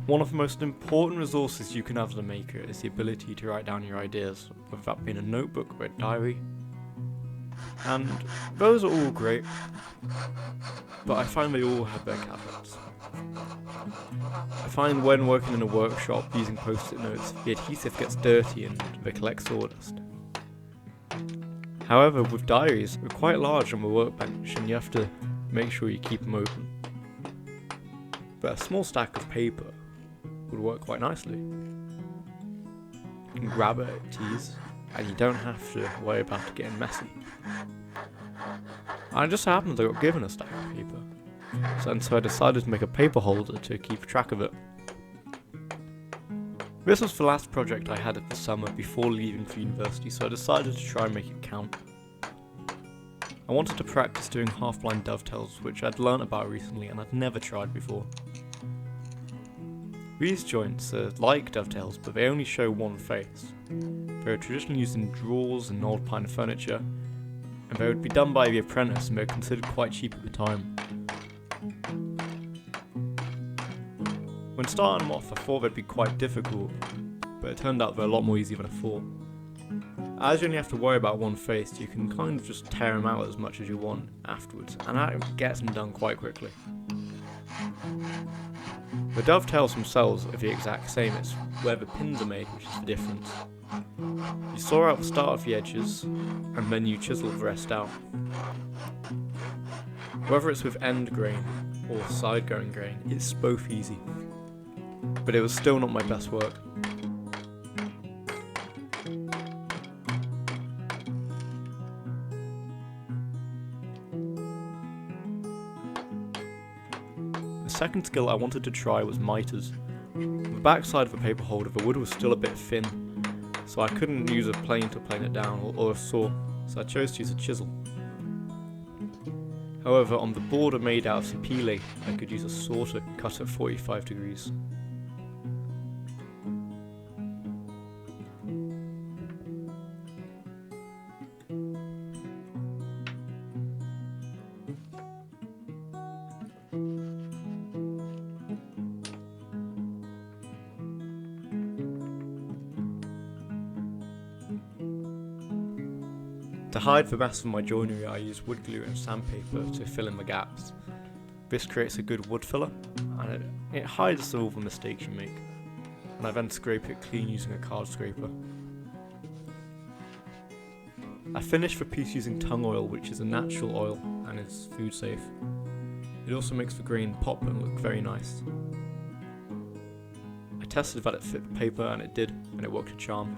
One of the most important resources you can have as a maker is the ability to write down your ideas, whether that be in a notebook or a diary. And those are all great, but I find they all have their caveats. I find when working in a workshop using post-it notes, the adhesive gets dirty and they collect sawdust. However, with diaries, they're quite large on the workbench and you have to make sure you keep them open. But a small stack of paper would work quite nicely. You can grab it at ease, and you don't have to worry about it getting messy. And it just happened I got given a stack of paper, so I decided to make a paper holder to keep track of it. This was the last project I had at the summer before leaving for university, so I decided to try and make it count. I wanted to practice doing half-blind dovetails, which I'd learnt about recently and I'd never tried before. These joints are like dovetails, but they only show one face. They were traditionally used in drawers and old pine furniture, and they would be done by the apprentice and they were considered quite cheap at the time. When starting them off, I thought they'd be quite difficult, but it turned out they're a lot more easy than I thought. As you only have to worry about one face, you can kind of just tear them out as much as you want afterwards, and that gets them done quite quickly. The dovetails themselves are the exact same, it's where the pins are made which is the difference. You saw out the start of the edges, and then you chisel the rest out. Whether it's with end grain or side going grain, it's both easy. But it was still not my best work. The second skill I wanted to try was miters. On the back side of the paper holder, the wood was still a bit thin, so I couldn't use a plane to plane it down or a saw, so I chose to use a chisel. However, on the border made out of sapele, I could use a saw to cut at 45 degrees. To hide the mess of my joinery, I use wood glue and sandpaper to fill in the gaps. This creates a good wood filler, and it hides all the mistakes you make, and I then scrape it clean using a card scraper. I finished the piece using tung oil, which is a natural oil and is food safe. It also makes the grain pop and look very nice. I tested that it fit the paper and it did, and it worked a charm.